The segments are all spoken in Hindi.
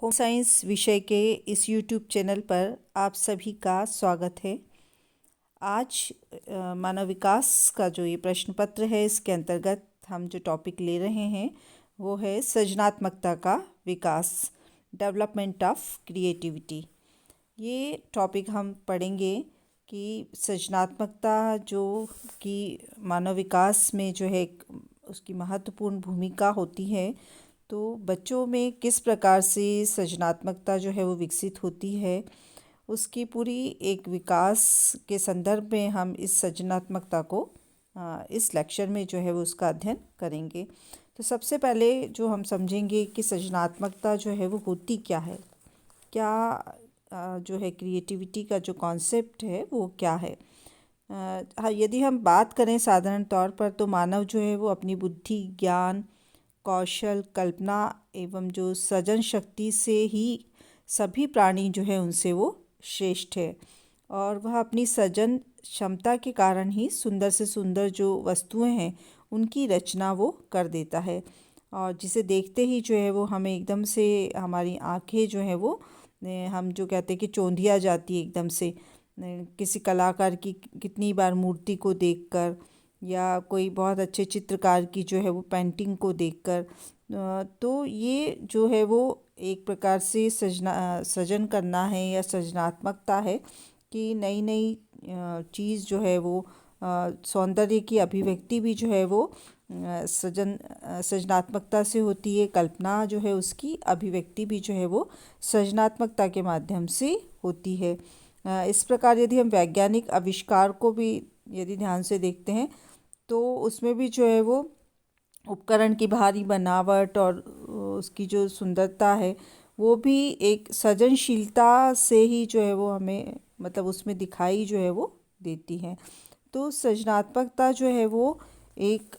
होम साइंस विषय के इस यूट्यूब चैनल पर आप सभी का स्वागत है। आज मानव विकास का जो ये प्रश्न पत्र है, इसके अंतर्गत हम जो टॉपिक ले रहे हैं वो है सृजनात्मकता का विकास, डेवलपमेंट ऑफ क्रिएटिविटी। ये टॉपिक हम पढ़ेंगे कि सृजनात्मकता जो कि मानव विकास में जो है उसकी महत्वपूर्ण भूमिका होती है, तो बच्चों में किस प्रकार से सृजनात्मकता जो है वो विकसित होती है, उसकी पूरी एक विकास के संदर्भ में हम इस सृजनात्मकता को इस लेक्चर में जो है वो उसका अध्ययन करेंगे। तो सबसे पहले जो हम समझेंगे कि सृजनात्मकता जो है वो होती क्या है, क्या जो है क्रिएटिविटी का जो कॉन्सेप्ट है वो क्या है। हाँ, यदि हम बात करें साधारण तौर पर, तो मानव जो है वो अपनी बुद्धि, ज्ञान, कौशल, कल्पना एवं जो सृजन शक्ति से ही सभी प्राणी जो है उनसे वो श्रेष्ठ है, और वह अपनी सृजन क्षमता के कारण ही सुंदर से सुंदर जो वस्तुएं हैं उनकी रचना वो कर देता है, और जिसे देखते ही जो है वो हमें एकदम से हमारी आंखें जो है वो हम जो कहते हैं कि चौंधिया जाती है एकदम से, किसी कलाकार की कितनी बार मूर्ति को देखकर या कोई बहुत अच्छे चित्रकार की जो है वो पेंटिंग को देखकर। तो ये जो है वो एक प्रकार से सृजन करना है या सृजनात्मकता है कि नई नई चीज़ जो है वो सौंदर्य की अभिव्यक्ति भी जो है वो सृजनात्मकता से होती है। कल्पना जो है उसकी अभिव्यक्ति भी जो है वो सृजनात्मकता के माध्यम से होती है। इस प्रकार यदि हम वैज्ञानिक आविष्कार को भी यदि ध्यान से देखते हैं, तो उसमें भी जो है वो उपकरण की भारी बनावट और उसकी जो सुंदरता है वो भी एक सृजनशीलता से ही जो है वो हमें मतलब उसमें दिखाई जो है वो देती है। तो सृजनात्मकता जो है वो एक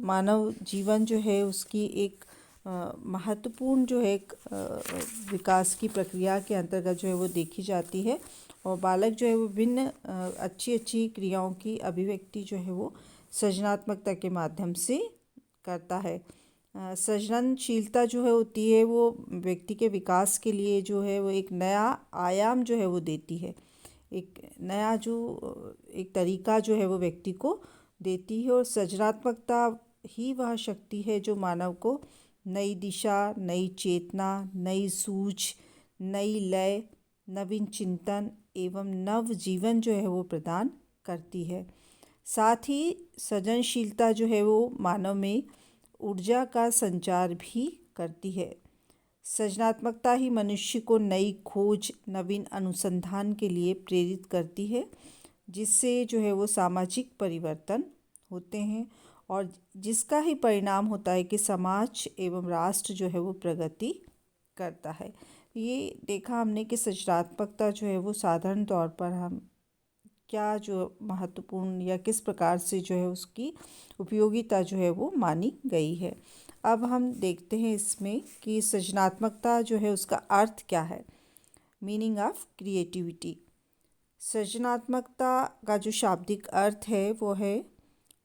मानव जीवन जो है उसकी एक महत्वपूर्ण जो है एक विकास की प्रक्रिया के अंतर्गत जो है वो देखी जाती है, और बालक जो है वो विभिन्न अच्छी अच्छी क्रियाओं की अभिव्यक्ति जो है वो सृजनात्मकता के माध्यम से करता है। सृजनशीलता जो है होती है वो व्यक्ति के विकास के लिए जो है वो एक नया आयाम जो है वो देती है, एक नया जो एक तरीका जो है वो व्यक्ति को देती है, और सृजनात्मकता ही वह शक्ति है जो मानव को नई दिशा, नई चेतना, नई सूझ, नई लय, नवीन चिंतन एवं नव जीवन जो है वो प्रदान करती है। साथ ही सृजनशीलता जो है वो मानव में ऊर्जा का संचार भी करती है। सृजनात्मकता ही मनुष्य को नई खोज, नवीन अनुसंधान के लिए प्रेरित करती है, जिससे जो है वो सामाजिक परिवर्तन होते हैं, और जिसका ही परिणाम होता है कि समाज एवं राष्ट्र जो है वो प्रगति करता है। ये देखा हमने कि सृजनात्मकता जो है वो साधारण तौर पर हम क्या जो महत्वपूर्ण या किस प्रकार से जो है उसकी उपयोगिता जो है वो मानी गई है। अब हम देखते हैं इसमें कि सृजनात्मकता जो है उसका अर्थ क्या है। Meaning of creativity. सृजनात्मकता का जो शाब्दिक अर्थ है वो है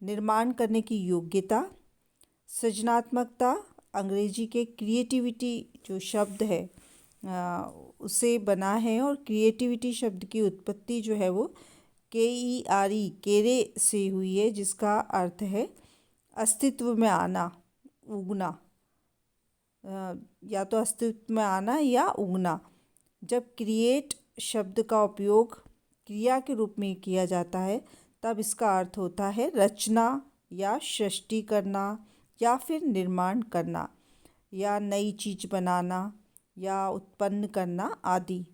निर्माण करने की योग्यता। सृजनात्मकता अंग्रेजी के क्रिएटिविटी जो शब्द है उससे बना है, और क्रिएटिविटी शब्द की उत्पत्ति जो है वो KERE केरे से हुई है, जिसका अर्थ है अस्तित्व में आना, उगना, या तो अस्तित्व में आना या उगना। जब क्रिएट शब्द का उपयोग क्रिया के रूप में किया जाता है, तब इसका अर्थ होता है रचना या सृष्टि करना या फिर निर्माण करना या नई चीज़ बनाना या उत्पन्न करना आदि।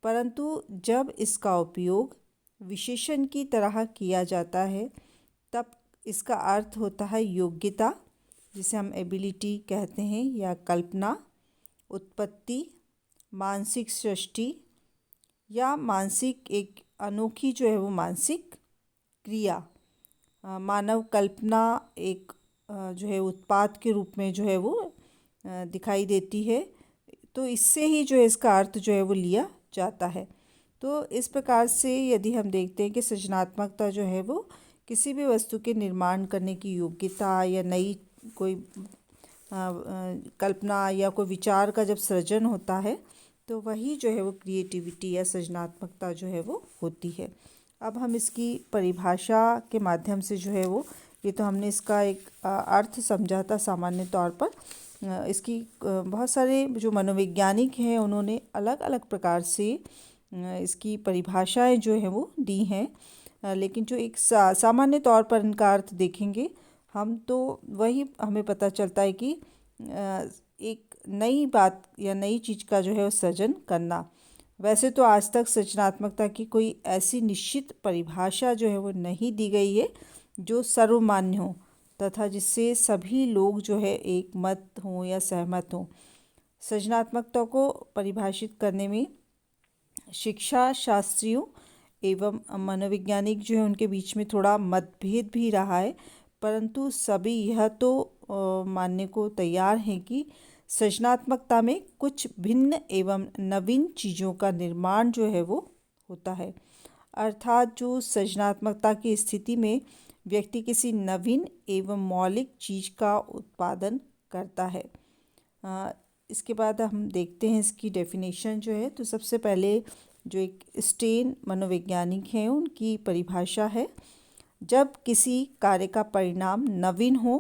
परंतु जब इसका उपयोग विशेषण की तरह किया जाता है, तब इसका अर्थ होता है योग्यता, जिसे हम एबिलिटी कहते हैं, या कल्पना, उत्पत्ति, मानसिक सृष्टि या मानसिक एक अनोखी जो है वो मानसिक क्रिया। मानव कल्पना एक जो है उत्पाद के रूप में जो है वो दिखाई देती है, तो इससे ही जो है इसका अर्थ जो है वो लिया जाता है। तो इस प्रकार से यदि हम देखते हैं कि सृजनात्मकता जो है वो किसी भी वस्तु के निर्माण करने की योग्यता या नई कोई कल्पना या कोई विचार का जब सृजन होता है तो वही जो है वो क्रिएटिविटी या सृजनात्मकता जो है वो होती है। अब हम इसकी परिभाषा के माध्यम से जो है वो, ये तो हमने इसका एक अर्थ समझा था सामान्य तौर पर। इसकी बहुत सारे जो मनोवैज्ञानिक हैं उन्होंने अलग अलग प्रकार से इसकी परिभाषाएं जो हैं वो दी हैं, लेकिन जो एक सामान्य तौर पर इनका अर्थ देखेंगे हम तो वही हमें पता चलता है कि एक नई बात या नई चीज़ का जो है वो सृजन करना। वैसे तो आज तक सृजनात्मकता की कोई ऐसी निश्चित परिभाषा जो है वो नहीं दी गई है जो सर्वमान्य हो तथा जिससे सभी लोग जो है एक मत हों या सहमत हों। सृजनात्मकता को परिभाषित करने में शिक्षा शास्त्रियों एवं मनोवैज्ञानिक जो है उनके बीच में थोड़ा मतभेद भी रहा है, परंतु सभी यह तो मानने को तैयार हैं कि सृजनात्मकता में कुछ भिन्न एवं नवीन चीज़ों का निर्माण जो है वो होता है। अर्थात जो सृजनात्मकता की स्थिति में व्यक्ति किसी नवीन एवं मौलिक चीज़ का उत्पादन करता है। इसके बाद हम देखते हैं इसकी डेफिनेशन जो है। तो सबसे पहले जो एक स्टेन मनोवैज्ञानिक हैं उनकी परिभाषा है, जब किसी कार्य का परिणाम नवीन हो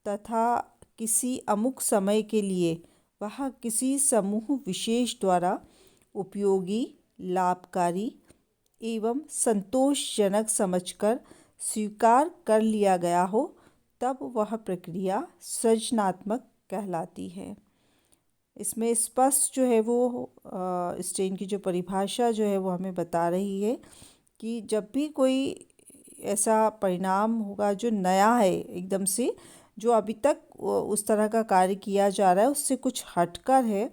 तथा किसी अमुक समय के लिए वह किसी समूह विशेष द्वारा उपयोगी, लाभकारी एवं संतोषजनक समझकर स्वीकार कर लिया गया हो, तब वह प्रक्रिया सृजनात्मक कहलाती है। इसमें स्पष्ट जो है वो स्टेन की जो परिभाषा जो है वो हमें बता रही है कि जब भी कोई ऐसा परिणाम होगा जो नया है एकदम से, जो अभी तक उस तरह का कार्य किया जा रहा है उससे कुछ हटकर है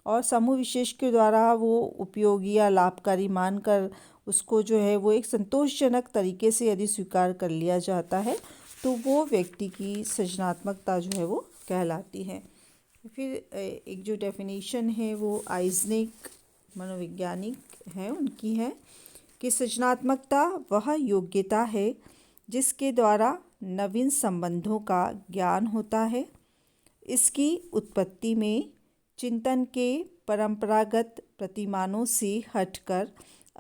और समूह विशेष के द्वारा वो उपयोगी या लाभकारी मानकर उसको जो है वो एक संतोषजनक तरीके से यदि स्वीकार कर लिया जाता है तो वो व्यक्ति की सृजनात्मकता जो है वो कहलाती है। फिर एक जो डेफिनेशन है वो आइजनेक मनोवैज्ञानिक है उनकी है कि सृजनात्मकता वह योग्यता है जिसके द्वारा नवीन संबंधों का ज्ञान होता है। इसकी उत्पत्ति में चिंतन के परंपरागत प्रतिमानों से हटकर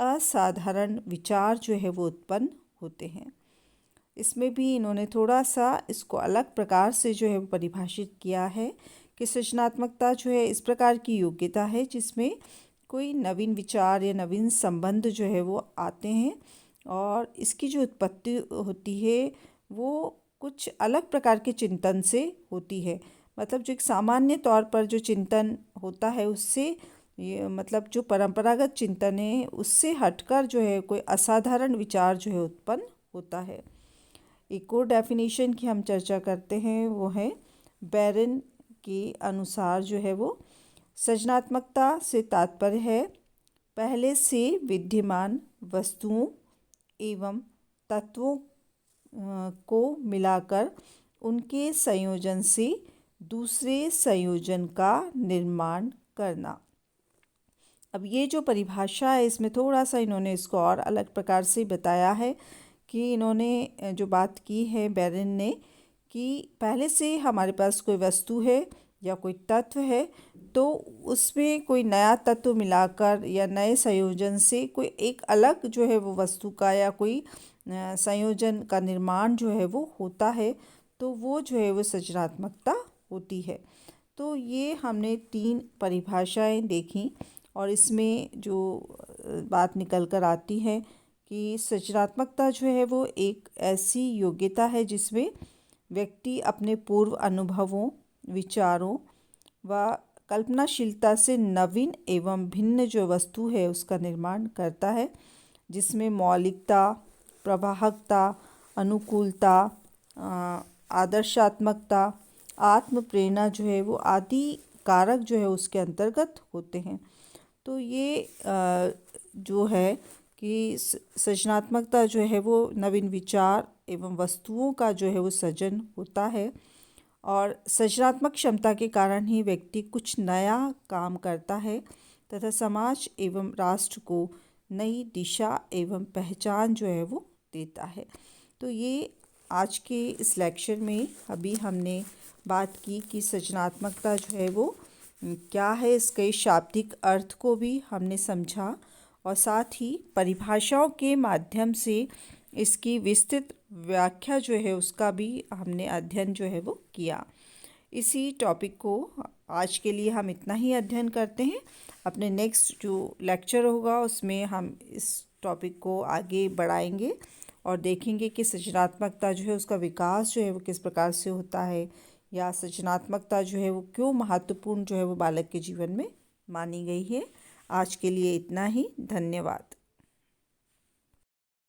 असाधारण विचार जो है वो उत्पन्न होते हैं। इसमें भी इन्होंने थोड़ा सा इसको अलग प्रकार से जो है वो परिभाषित किया है कि सृजनात्मकता जो है इस प्रकार की योग्यता है जिसमें कोई नवीन विचार या नवीन संबंध जो है वो आते हैं और इसकी जो उत्पत्ति होती है वो कुछ अलग प्रकार के चिंतन से होती है। मतलब जो एक सामान्य तौर पर जो चिंतन होता है उससे ये मतलब जो परंपरागत चिंतन है उससे हटकर जो है कोई असाधारण विचार जो है उत्पन्न होता है। एक और डेफिनेशन की हम चर्चा करते हैं वो है बैरन के अनुसार जो है वो सृजनात्मकता से तात्पर्य है पहले से विद्यमान वस्तुओं एवं तत्वों को मिलाकर उनके संयोजन से दूसरे संयोजन का निर्माण करना। अब ये जो परिभाषा है इसमें थोड़ा सा इन्होंने इसको और अलग प्रकार से बताया है कि इन्होंने जो बात की है बैरन ने कि पहले से हमारे पास कोई वस्तु है या कोई तत्व है तो उसमें कोई नया तत्व मिलाकर या नए संयोजन से कोई एक अलग जो है वो वस्तु का या कोई संयोजन का निर्माण जो है वो होता है, तो वो जो है वो सृजनात्मकता होती है। तो ये हमने 3 परिभाषाएं देखी और इसमें जो बात निकल कर आती है कि सृजनात्मकता जो है वो एक ऐसी योग्यता है जिसमें व्यक्ति अपने पूर्व अनुभवों, विचारों व कल्पनाशीलता से नवीन एवं भिन्न जो वस्तु है उसका निर्माण करता है, जिसमें मौलिकता, प्रवाहकता, अनुकूलता, आदर्शात्मकता, आत्म प्रेरणा जो है वो आदि कारक जो है उसके अंतर्गत होते हैं। तो ये जो है कि सृजनात्मकता जो है वो नवीन विचार एवं वस्तुओं का जो है वो सृजन होता है और सृजनात्मक क्षमता के कारण ही व्यक्ति कुछ नया काम करता है तथा समाज एवं राष्ट्र को नई दिशा एवं पहचान जो है वो देता है। तो ये आज के इस लेक्चर में अभी हमने बात की कि सृजनात्मकता जो है वो क्या है, इसके शाब्दिक अर्थ को भी हमने समझा और साथ ही परिभाषाओं के माध्यम से इसकी विस्तृत व्याख्या जो है उसका भी हमने अध्ययन जो है वो किया। इसी टॉपिक को आज के लिए हम इतना ही अध्ययन करते हैं। अपने नेक्स्ट जो लेक्चर होगा उसमें हम इस टॉपिक को आगे बढ़ाएंगे और देखेंगे कि सृजनात्मकता जो है उसका विकास जो है वो किस प्रकार से होता है, या सृजनात्मकता जो है वो क्यों महत्वपूर्ण जो है वो बालक के जीवन में मानी गई है। आज के लिए इतना ही। धन्यवाद।